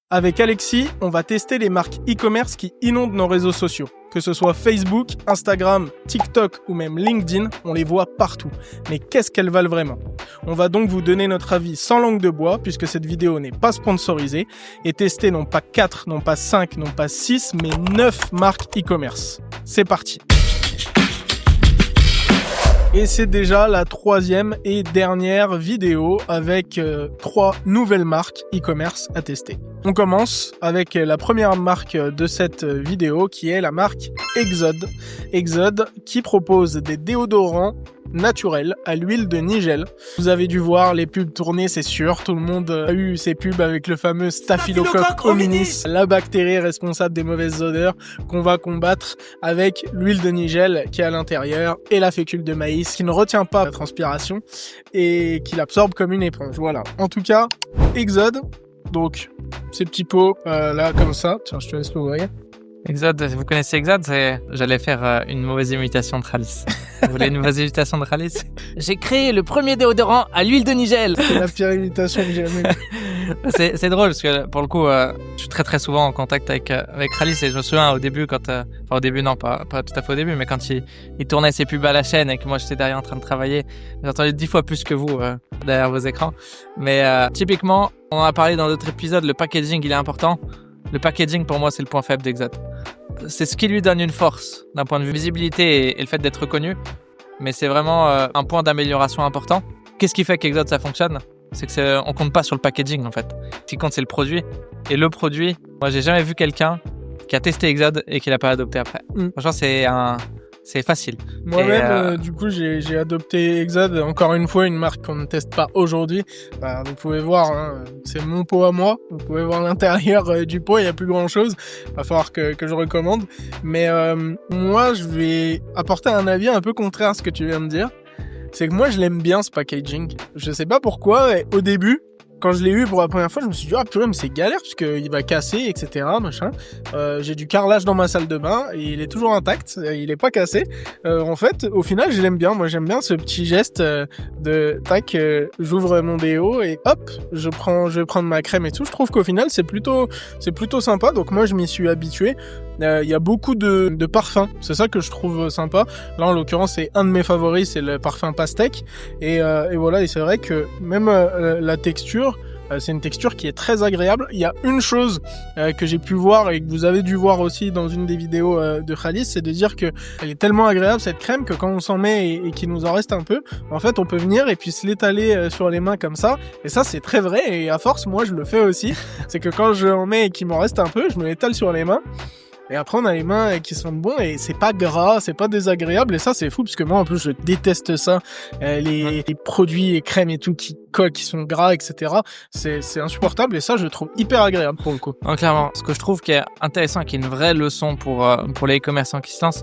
Avec Alexis, on va tester les marques e-commerce qui inondent nos réseaux sociaux. Que ce soit Facebook, Instagram, TikTok ou même LinkedIn, on les voit partout. Mais qu'est-ce qu'elles valent vraiment? On va donc vous donner notre avis sans langue de bois, puisque cette vidéo n'est pas sponsorisée, et tester non pas 4, non pas 5, non pas 6, mais 9 marques e-commerce. C'est parti! Et c'est déjà la 3e et dernière vidéo avec 3 nouvelles marques e-commerce à tester. On commence avec la première marque de cette vidéo qui est la marque Exode. Exode qui propose des déodorants naturels à l'huile de Nigel. Vous avez dû voir les pubs tourner, c'est sûr. Tout le monde a eu ces pubs avec le fameux Staphylococcus hominis, la bactérie responsable des mauvaises odeurs qu'on va combattre avec l'huile de Nigel qui est à l'intérieur et la fécule de maïs qui ne retient pas la transpiration et qui l'absorbe comme une éponge. Voilà. En tout cas, Exode. Donc, ces petits pots là comme ça. Tiens, je te laisse l'ouvrir. Exode, vous connaissez Exode? J'allais faire une mauvaise imitation de Khalis. Vous voulez une mauvaise imitation de Khalis? J'ai créé le premier déodorant à l'huile de Nigel. C'est la pire imitation que j'ai jamais eue. C'est drôle parce que pour le coup, je suis très souvent en contact avec Khalis et je me souviens au début enfin au début non, pas tout à fait au début, mais quand il tournait ses pubs à la chaîne et que moi j'étais derrière en train de travailler, j'entendais 10 fois plus que vous derrière vos écrans. Mais typiquement, on en a parlé dans d'autres épisodes, le packaging il est important. Le packaging pour moi c'est le point faible d'Exode. C'est ce qui lui donne une force d'un point de vue visibilité et le fait d'être reconnu, mais c'est vraiment un point d'amélioration important. Qu'est-ce qui fait qu'Exode ça fonctionne? C'est que on compte pas sur le packaging en fait. Ce qui compte c'est le produit. Et le produit, moi j'ai jamais vu quelqu'un qui a testé Exode et qui l'a pas adopté après. Franchement c'est facile. Moi-même, du coup, j'ai adopté Exode, encore une fois, une marque qu'on ne teste pas aujourd'hui. Bah, vous pouvez voir, hein, c'est mon pot à moi. Vous pouvez voir l'intérieur du pot, il n'y a plus grand-chose. Il va falloir que je recommande. Mais moi, je vais apporter un avis un peu contraire à ce que tu viens de dire. C'est que moi, je l'aime bien, ce packaging. Je sais pas pourquoi, au début, quand je l'ai eu pour la première fois, je me suis dit « Ah purée, mais c'est galère parce qu'il va casser, etc. » machin. J'ai du carrelage dans ma salle de bain et il est toujours intact, il est pas cassé. En fait, au final, je l'aime bien. Moi, j'aime bien ce petit geste de tac, j'ouvre mon déo et hop, je vais prendre ma crème et tout. Je trouve qu'au final, c'est plutôt sympa. Donc moi, je m'y suis habitué. Il y a beaucoup de parfums, c'est ça que je trouve sympa. Là, en l'occurrence, c'est un de mes favoris, c'est le parfum pastèque. Et voilà, et c'est vrai que même la texture, c'est une texture qui est très agréable. Il y a une chose que j'ai pu voir et que vous avez dû voir aussi dans une des vidéos de Khalis, c'est de dire que elle est tellement agréable cette crème que quand on s'en met et qu'il nous en reste un peu, en fait on peut venir et puis se l'étaler sur les mains comme ça. Et ça c'est très vrai et à force moi je le fais aussi. C'est que quand je en mets et qu'il m'en reste un peu, je me l'étale sur les mains. Et après, on a les mains qui sentent bon et c'est pas gras, c'est pas désagréable. Et ça, c'est fou parce que moi, en plus, je déteste ça. Les produits, les crèmes et tout qui collent, qui sont gras, etc. C'est insupportable et ça, je le trouve hyper agréable pour le coup. Non, clairement, ce que je trouve qui est intéressant et qui est une vraie leçon pour les e-commerçants qui se lancent,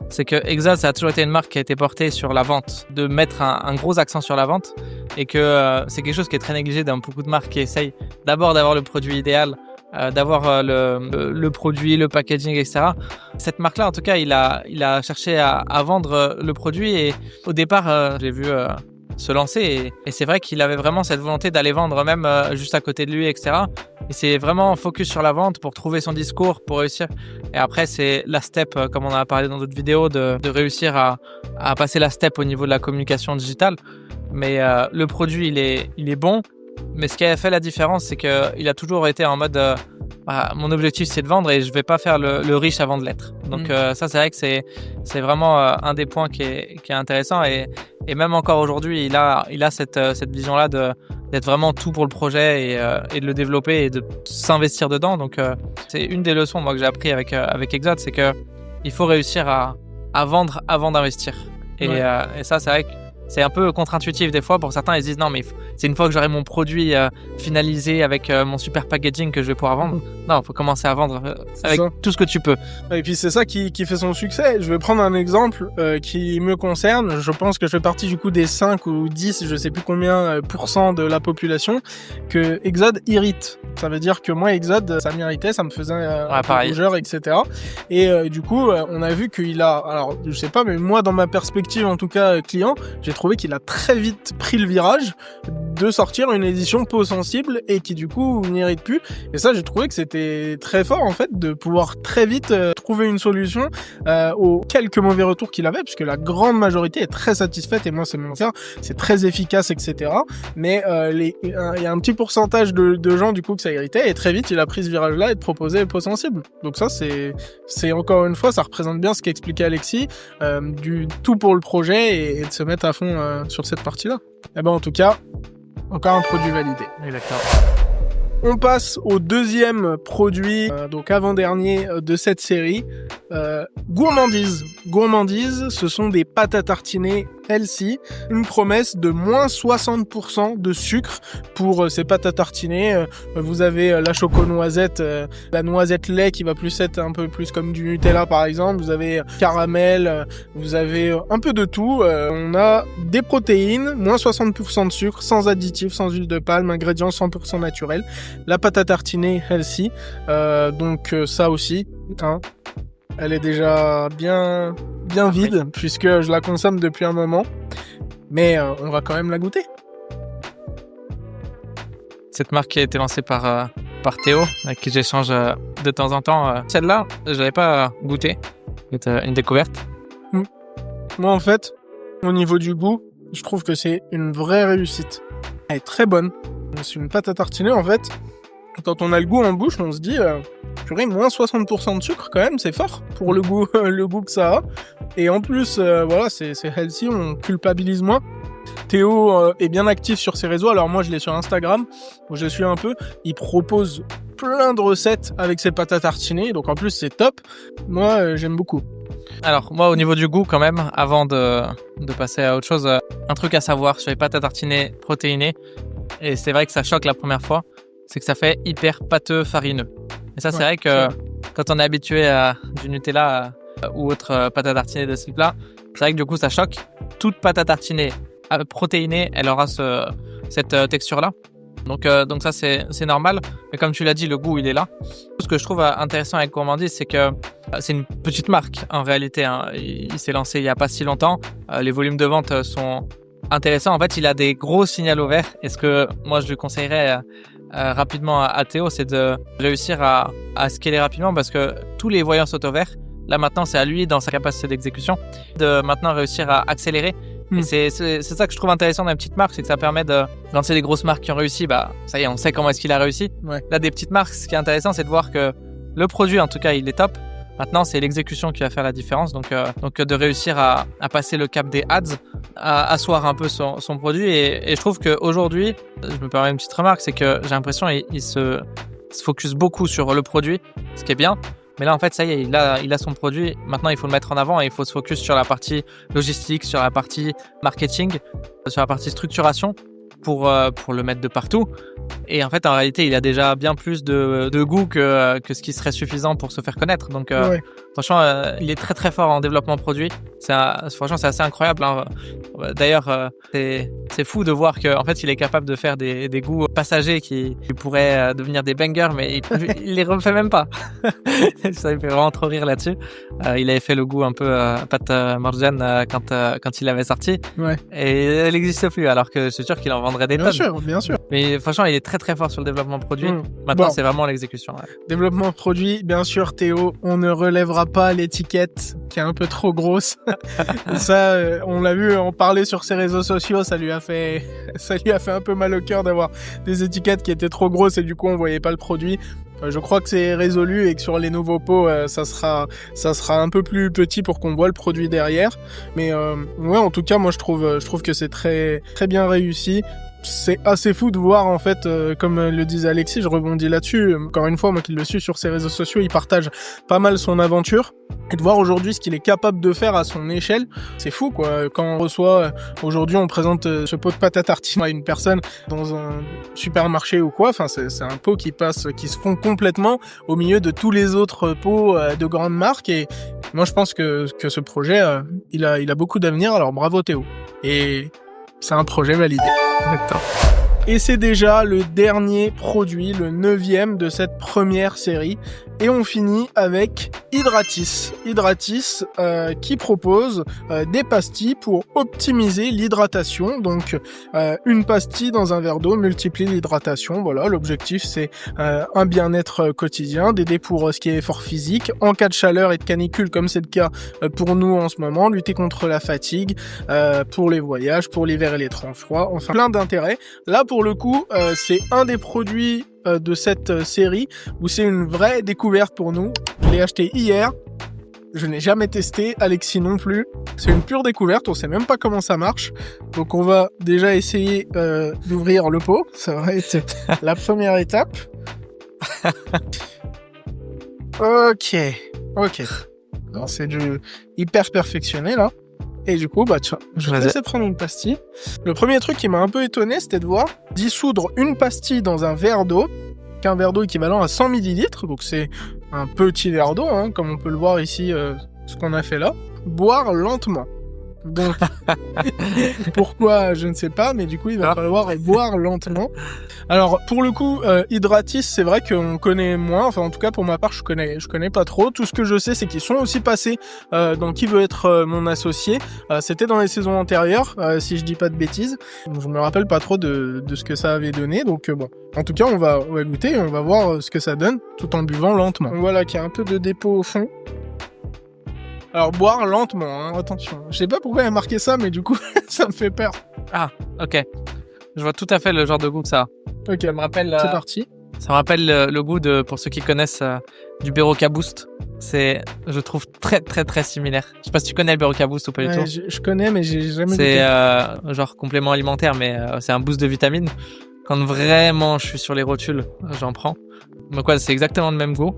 c'est que Exode, ça a toujours été une marque qui a été portée sur la vente, de mettre un gros accent sur la vente et que c'est quelque chose qui est très négligé dans beaucoup de marques qui essayent d'abord d'avoir le produit idéal, d'avoir le produit, le packaging, etc. Cette marque-là, en tout cas, il a cherché à vendre le produit et au départ, je l'ai vu se lancer et c'est vrai qu'il avait vraiment cette volonté d'aller vendre même juste à côté de lui, etc. Et c'est vraiment focus sur la vente pour trouver son discours, pour réussir. Et après, c'est la step, comme on en a parlé dans d'autres vidéos, de réussir à passer la step au niveau de la communication digitale. Mais le produit, il est bon. Mais ce qui a fait la différence, c'est qu'il a toujours été en mode mon objectif c'est de vendre et je vais pas faire le riche avant de l'être. Donc ça c'est vrai que c'est vraiment un des points qui est intéressant et même encore aujourd'hui il a cette vision là d'être vraiment tout pour le projet et de le développer et de s'investir dedans. Donc c'est une des leçons moi que j'ai appris avec Exode, c'est que il faut réussir à vendre avant d'investir. Et ça c'est vrai que c'est un peu contre-intuitif des fois. Pour certains, ils se disent non, mais c'est une fois que j'aurai mon produit finalisé avec mon super packaging que je vais pouvoir vendre. Non, il faut commencer à vendre avec tout ce que tu peux. Et puis c'est ça qui fait son succès. Je vais prendre un exemple qui me concerne. Je pense que je fais partie du coup des 5 ou 10, je sais plus combien % de la population que Exode irrite. Ça veut dire que moi, Exode, ça m'irritait, ça me faisait un peu rougeur, etc. Et du coup, on a vu qu'il a... Alors, je sais pas, mais moi, dans ma perspective, en tout cas, client, j'ai trouvé qu'il a très vite pris le virage de sortir une édition peau sensible et qui du coup n'irrite plus. Et ça, j'ai trouvé que c'était très fort en fait de pouvoir très vite trouver une solution aux quelques mauvais retours qu'il avait, puisque la grande majorité est très satisfaite, et moi c'est mon cas, c'est très efficace, etc. Mais il y a un petit pourcentage de gens du coup que ça irritait, et très vite il a pris ce virage-là et de proposer peau sensible. Donc ça c'est encore une fois, ça représente bien ce qu'expliquait Alexis, du tout pour le projet et de se mettre à fond sur cette partie-là. Et ben en tout cas, encore un produit validé. Exactement. On passe au deuxième produit, donc avant-dernier de cette série, Gourmandise. Gourmandise, ce sont des pâtes à tartiner healthy, une promesse de moins 60% de sucre pour ces pâtes à tartiner. Vous avez la choco-noisette, la noisette lait qui va plus être un peu plus comme du Nutella par exemple, vous avez caramel, vous avez un peu de tout. On a des protéines, moins 60% de sucre, sans additifs, sans huile de palme, ingrédients 100% naturels. La pâte à tartiner healthy, donc ça aussi, hein, elle est déjà bien vide puisque je la consomme depuis un moment, mais on va quand même la goûter. Cette marque qui a été lancée par Théo, avec qui j'échange de temps en temps. Celle-là, je l'avais pas goûtée, c'est une découverte. Moi en fait, au niveau du goût, je trouve que c'est une vraie réussite. Elle est très bonne. C'est une pâte à tartiner en fait. Quand on a le goût en bouche, on se dit purée, moins 60% de sucre quand même, c'est fort pour le goût que ça a. Et en plus, voilà, c'est healthy, on culpabilise moins. Théo est bien actif sur ses réseaux, alors moi je l'ai sur Instagram, où je suis un peu. Il propose plein de recettes avec ses pâtes à tartiner, donc en plus c'est top. Moi j'aime beaucoup. Alors moi au niveau du goût quand même, avant de passer à autre chose, un truc à savoir sur les pâtes à tartiner protéinées, et c'est vrai que ça choque la première fois, c'est que ça fait hyper pâteux, farineux. Et ça, c'est vrai que quand on est habitué à du Nutella ou autre pâte à tartiner de ce type-là, c'est vrai que du coup, ça choque. Toute pâte à tartiner protéinée, elle aura cette texture-là. Donc ça, c'est normal. Mais comme tu l'as dit, le goût, il est là. Ce que je trouve intéressant avec Gourmandise, c'est que c'est une petite marque, en réalité. Hein. Il s'est lancé il n'y a pas si longtemps. Les volumes de vente sont intéressants. En fait, il a des gros signaux verts. Et ce que moi, je lui conseillerais rapidement à Théo, c'est de réussir à scaler rapidement, parce que tous les voyants sautent au vert. Là maintenant, c'est à lui, dans sa capacité d'exécution, de maintenant réussir à accélérer. Et c'est ça que je trouve intéressant dans les petites marques, c'est que ça permet de, quand c'est des grosses marques qui ont réussi, bah ça y est, on sait comment est-ce qu'il a réussi. Là, des petites marques, ce qui est intéressant, c'est de voir que le produit, en tout cas, il est top. Maintenant, c'est l'exécution qui va faire la différence. Donc de réussir à passer le cap des ads, à asseoir un peu son produit. Et je trouve qu'aujourd'hui, je me permets une petite remarque, c'est que j'ai l'impression qu'il se focus beaucoup sur le produit, ce qui est bien. Mais là, en fait, ça y est, il a son produit. Maintenant, il faut le mettre en avant et il faut se focus sur la partie logistique, sur la partie marketing, sur la partie structuration pour le mettre de partout. Et en fait, en réalité, il a déjà bien plus de goût que ce qui serait suffisant pour se faire connaître. Donc, franchement, il est très très fort en développement produit. Franchement, c'est assez incroyable. Hein. D'ailleurs, c'est fou de voir qu'en fait, il est capable de faire des goûts passagers qui pourraient devenir des bangers, mais il les refait même pas. Ça me fait vraiment trop rire là-dessus. Il avait fait le goût un peu pâte Morgan quand il l'avait sorti. Et elle n'existe plus, alors que je suis sûr qu'il en vendrait des tonnes. Bien sûr. Mais franchement, il est très très fort sur le développement produit. Maintenant, c'est vraiment l'exécution. Développement produit, bien sûr, Théo, on ne relèvera pas l'étiquette qui est un peu trop grosse. Ça, on l'a vu en parler sur ses réseaux sociaux, ça lui a fait un peu mal au cœur d'avoir des étiquettes qui étaient trop grosses et du coup on voyait pas le produit. Je crois que c'est résolu et que sur les nouveaux pots, ça sera un peu plus petit pour qu'on voit le produit derrière. Mais ouais, en tout cas, moi je trouve que c'est très très bien réussi. C'est assez fou de voir en fait, comme le disait Alexis, je rebondis là-dessus. Encore une fois, moi qui le suis sur ses réseaux sociaux, il partage pas mal son aventure. Et de voir aujourd'hui ce qu'il est capable de faire à son échelle, c'est fou quoi. Quand on reçoit, aujourd'hui on présente ce pot de pâte à tartiner à une personne dans un supermarché ou quoi, enfin c'est un pot qui se fond complètement au milieu de tous les autres pots de grandes marques. Et moi je pense que ce projet, il a beaucoup d'avenir, alors bravo Théo. Et c'est un projet validé. Et c'est déjà le dernier produit, le 9e de cette première série. Et on finit avec Hydratis. Hydratis qui propose des pastilles pour optimiser l'hydratation. Donc une pastille dans un verre d'eau multiplie l'hydratation. Voilà, l'objectif c'est un bien-être quotidien, d'aider pour ce qui est effort physique, en cas de chaleur et de canicule comme c'est le cas pour nous en ce moment, lutter contre la fatigue, pour les voyages, pour l'hiver et les temps froids, enfin plein d'intérêts. Là pour le coup, c'est un des produits de cette série où c'est une vraie découverte pour nous. Je l'ai acheté hier, je n'ai jamais testé, Alexis non plus. C'est une pure découverte, on sait même pas comment ça marche. Donc on va déjà essayer d'ouvrir le pot, ça va être la première étape. Ok. Alors, c'est du hyper perfectionné là. Et du coup, tiens, je vais te laisser prendre une pastille. Le premier truc qui m'a un peu étonné, c'était de voir dissoudre une pastille dans un verre d'eau, qu'un verre d'eau équivalent à 100 ml, donc c'est un petit verre d'eau, hein, comme on peut le voir ici, ce qu'on a fait là. Boire lentement. Donc, pourquoi, je ne sais pas, mais du coup, il va falloir boire lentement. Alors, pour le coup, Hydratis, c'est vrai qu'on connaît moins, enfin, en tout cas, pour ma part, je connais pas trop. Tout ce que je sais, c'est qu'ils sont aussi passés dans Qui veut être mon associé. C'était dans les saisons antérieures, si je dis pas de bêtises. Donc, je me rappelle pas trop de ce que ça avait donné, donc bon. En tout cas, on va goûter et on va voir ce que ça donne, tout en buvant lentement. Donc, voilà qu'il y a un peu de dépôt au fond. Alors, boire lentement, hein, attention. Je sais pas pourquoi il y a marqué ça, mais du coup, ça me fait peur. Ah, ok. Je vois tout à fait le genre de goût que ça a. Ok, Ça me rappelle, c'est parti. Ça me rappelle le goût pour ceux qui connaissent, du Berocca Boost. C'est, je trouve, très, très, très similaire. Je sais pas si tu connais le Berocca Boost ou pas du tout. Je connais, mais j'ai jamais goûté. C'est genre complément alimentaire, mais c'est un boost de vitamines. Quand vraiment je suis sur les rotules, j'en prends. Donc ouais, c'est exactement le même goût.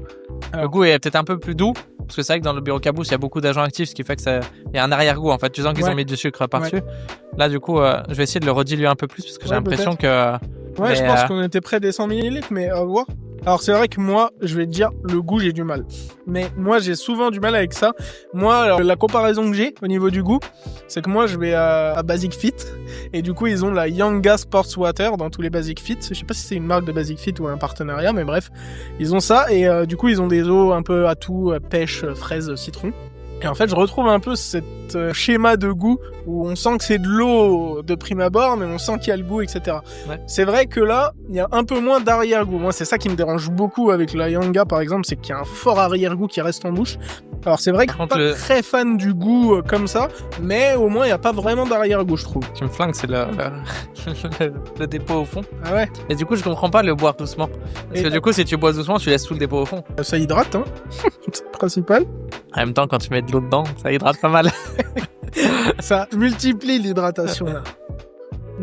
Le goût est peut-être un peu plus doux, parce que c'est vrai que dans le Berocca Boost, il y a beaucoup d'agents actifs, ce qui fait que il y a un arrière-goût. En fait, tu sens qu'ils ont mis du sucre par-dessus. Là, du coup, je vais essayer de le rediluer un peu plus, parce que j'ai l'impression que... Ouais, je pense qu'on était près des 100 ml, mais à voir. Alors, c'est vrai que moi, je vais te dire, le goût, j'ai du mal. Mais moi, j'ai souvent du mal avec ça. Moi, alors, la comparaison que j'ai au niveau du goût, c'est que moi, je vais à Basic Fit. Et du coup, ils ont la Yanga Sports Water dans tous les Basic Fit. Je sais pas si c'est une marque de Basic Fit ou un partenariat, mais bref. Ils ont ça. Et du coup, ils ont des eaux un peu à tout, pêche, fraise, citron. Et en fait, je retrouve un peu cet schéma de goût où on sent que c'est de l'eau de prime abord, mais on sent qu'il y a le goût, etc. Ouais. C'est vrai que là, il y a un peu moins d'arrière-goût. Moi, c'est ça qui me dérange beaucoup avec la Yanga, par exemple, c'est qu'il y a un fort arrière-goût qui reste en bouche. Alors, c'est vrai que je suis pas très fan du goût comme ça, mais au moins, il n'y a pas vraiment d'arrière-goût, je trouve. Tu me flingues, c'est le dépôt au fond. Ah ouais. Et du coup, je comprends pas le boire doucement. Parce que du coup, si tu bois doucement, tu laisses tout le dépôt au fond. Ça hydrate, hein. C'est le principal. En même temps, quand tu mets de l'eau dedans, ça hydrate pas mal. Ça multiplie l'hydratation.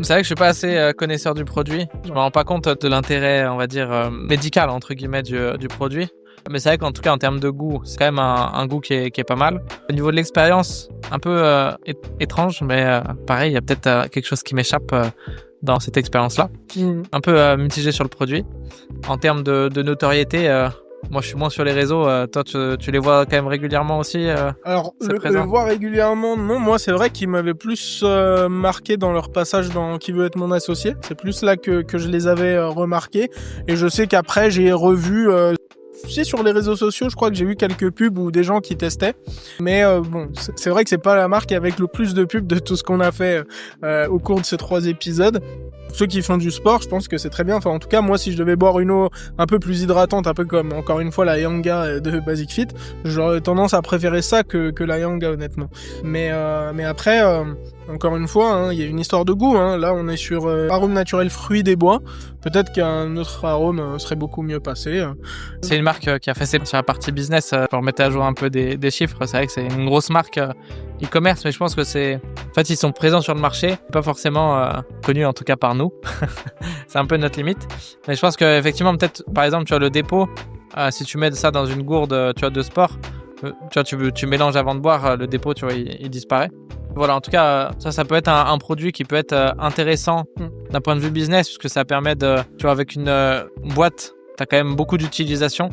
C'est vrai que je suis pas assez connaisseur du produit. Je me rends pas compte de l'intérêt, on va dire, médical, entre guillemets, du produit. Mais c'est vrai qu'en tout cas, en termes de goût, c'est quand même un goût qui est pas mal. Au niveau de l'expérience, un peu étrange, mais pareil, il y a peut-être quelque chose qui m'échappe dans cette expérience-là. Un peu mitigé sur le produit. En termes de notoriété, moi, je suis moins sur les réseaux. Toi, tu les vois quand même régulièrement aussi. Alors, le voir régulièrement, non. Moi, c'est vrai qu'ils m'avaient plus marqué dans leur passage dans Qui veut être mon associé. C'est plus là que je les avais remarqués. Et je sais qu'après, j'ai revu... sur les réseaux sociaux, je crois que j'ai vu quelques pubs ou des gens qui testaient. Mais bon, c'est vrai que c'est pas la marque avec le plus de pubs de tout ce qu'on a fait au cours de ces 3 épisodes. Pour ceux qui font du sport, je pense que c'est très bien. Enfin, en tout cas, moi, si je devais boire une eau un peu plus hydratante, un peu comme, encore une fois, la Yanga de Basic Fit, j'aurais tendance à préférer ça que la Yanga, honnêtement. Mais après, encore une fois, hein, il y a une histoire de goût. Hein. Là, on est sur arôme naturel fruits des bois. Peut-être qu'un autre arôme serait beaucoup mieux passé. C'est une marque qui a fait sur la partie business pour mettre à jour un peu des chiffres. C'est vrai que c'est une grosse marque e-commerce, mais je pense que c'est... En fait, ils sont présents sur le marché, pas forcément connus en tout cas par nous. C'est un peu notre limite. Mais je pense qu'effectivement, peut-être, par exemple, tu as le dépôt. Si tu mets ça dans une gourde de sport, tu mélanges avant de boire, le dépôt, tu vois, il disparaît. Voilà, en tout cas, ça peut être un produit qui peut être intéressant d'un point de vue business, puisque ça permet tu vois, avec une boîte, tu as quand même beaucoup d'utilisation.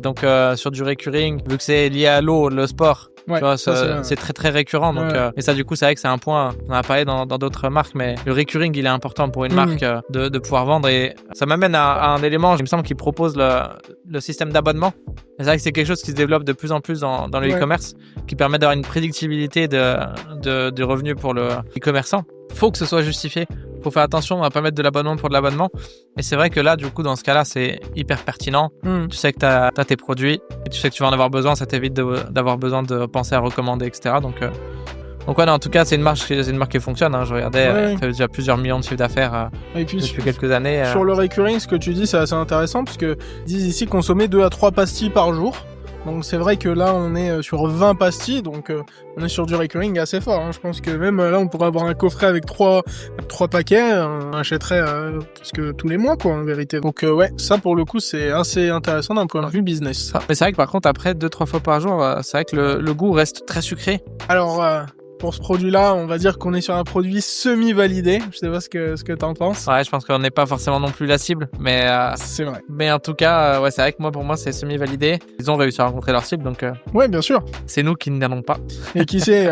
Donc, sur du recurring, vu que c'est lié à l'eau, le sport, Ouais, tu vois, ça, c'est très très récurrent. Donc, Ouais. et ça, du coup, c'est vrai que c'est un point, on en a parlé dans d'autres marques, mais le recurring, il est important pour une marque de pouvoir vendre. Et ça m'amène à un élément, il me semble, qui propose le système d'abonnement. Et c'est vrai que c'est quelque chose qui se développe de plus en plus dans le e-commerce, qui permet d'avoir une prédictibilité de revenus pour le e-commerçant. Faut que ce soit justifié. Faut faire attention à pas mettre de l'abonnement pour de l'abonnement. Et c'est vrai que là, du coup, dans ce cas-là, c'est hyper pertinent. Tu sais que tu as tes produits, et tu sais que tu vas en avoir besoin, ça t'évite d'avoir besoin de penser à recommander, etc. Donc ouais, non, en tout cas, c'est une marque qui fonctionne. Hein. Je regardais, elle fait déjà plusieurs millions de chiffres d'affaires Et puis, depuis quelques années. Sur le recurring, ce que tu dis, c'est assez intéressant parce que ils disent ici consommer 2 à 3 pastilles par jour. Donc c'est vrai que là on est sur 20 pastilles, donc on est sur du recurring assez fort. Hein. Je pense que même là on pourrait avoir un coffret avec 3 paquets, on achèterait presque tous les mois quoi en vérité. Donc ouais, ça pour le coup c'est assez intéressant d'un point de vue business. Mais c'est vrai que par contre après 2-3 fois par jour, c'est vrai que le goût reste très sucré. Alors pour ce produit-là, on va dire qu'on est sur un produit semi-validé. Je sais pas ce que t'en penses. Ouais, je pense qu'on n'est pas forcément non plus la cible, mais c'est vrai. Mais en tout cas, ouais, c'est vrai que pour moi, c'est semi-validé. Ils ont réussi à rencontrer leur cible, donc ouais, bien sûr. C'est nous qui n'allons pas. Et qui sait,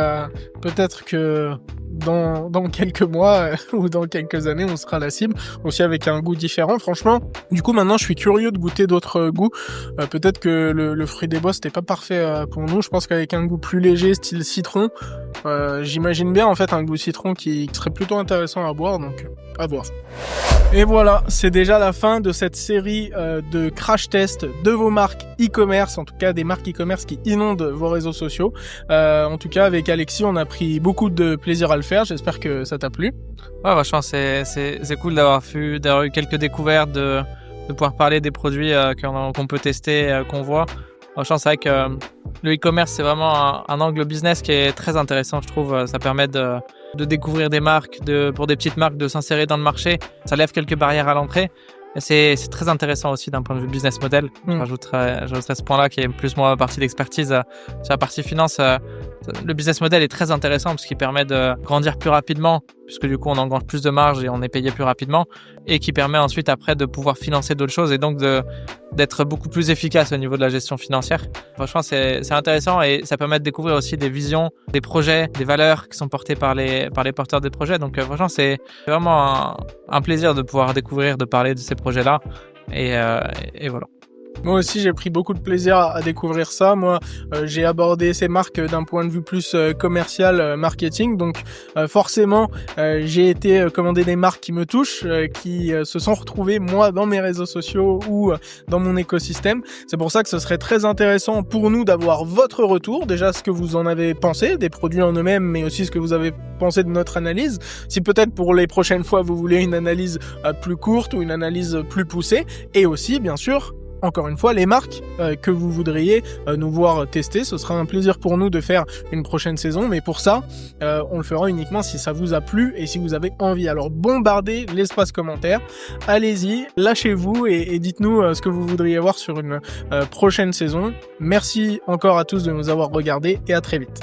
peut-être que dans quelques mois ou dans quelques années, on sera la cible, aussi avec un goût différent. Franchement, du coup, maintenant, je suis curieux de goûter d'autres goûts. Peut-être que le fruit des bois, c'était pas parfait pour nous. Je pense qu'avec un goût plus léger, style citron, j'imagine bien en fait un goût citron qui serait plutôt intéressant à boire, donc à boire. Et voilà, c'est déjà la fin de cette série de crash test de vos marques e-commerce, en tout cas des marques e-commerce qui inondent vos réseaux sociaux. En tout cas, avec Alexis, on a pris beaucoup de plaisir à le faire. J'espère que ça t'a plu. Ouais, franchement, c'est cool d'avoir eu quelques découvertes, de pouvoir parler des produits qu'on peut tester, qu'on voit. Franchement, c'est vrai que le e-commerce, c'est vraiment un angle business qui est très intéressant, je trouve. Ça permet de découvrir des marques, pour des petites marques, de s'insérer dans le marché. Ça lève quelques barrières à l'entrée. Et c'est très intéressant aussi d'un point de vue business model. J'ajouterais ce point-là qui est plus moi partie d'expertise sur la partie finance. Le business model est très intéressant parce qu'il permet de grandir plus rapidement, puisque du coup on engrange plus de marge et on est payé plus rapidement, et qui permet ensuite après de pouvoir financer d'autres choses et donc d'être beaucoup plus efficace au niveau de la gestion financière. Franchement, c'est intéressant et ça permet de découvrir aussi des visions, des projets, des valeurs qui sont portées par les porteurs des projets. Donc franchement, c'est vraiment un plaisir de pouvoir découvrir, de parler de ces projets-là et voilà. Moi aussi, j'ai pris beaucoup de plaisir à découvrir ça. Moi, j'ai abordé ces marques d'un point de vue plus commercial, marketing. Donc, forcément, j'ai été commander des marques qui me touchent, qui se sont retrouvées, moi, dans mes réseaux sociaux ou dans mon écosystème. C'est pour ça que ce serait très intéressant pour nous d'avoir votre retour. Déjà, ce que vous en avez pensé des produits en eux-mêmes, mais aussi ce que vous avez pensé de notre analyse. Si peut-être pour les prochaines fois, vous voulez une analyse plus courte ou une analyse plus poussée. Et aussi, bien sûr, encore une fois, les marques que vous voudriez nous voir tester. Ce sera un plaisir pour nous de faire une prochaine saison, mais pour ça, on le fera uniquement si ça vous a plu et si vous avez envie. Alors bombardez l'espace commentaire, allez-y, lâchez-vous et dites-nous ce que vous voudriez voir sur une prochaine saison. Merci encore à tous de nous avoir regardés et à très vite.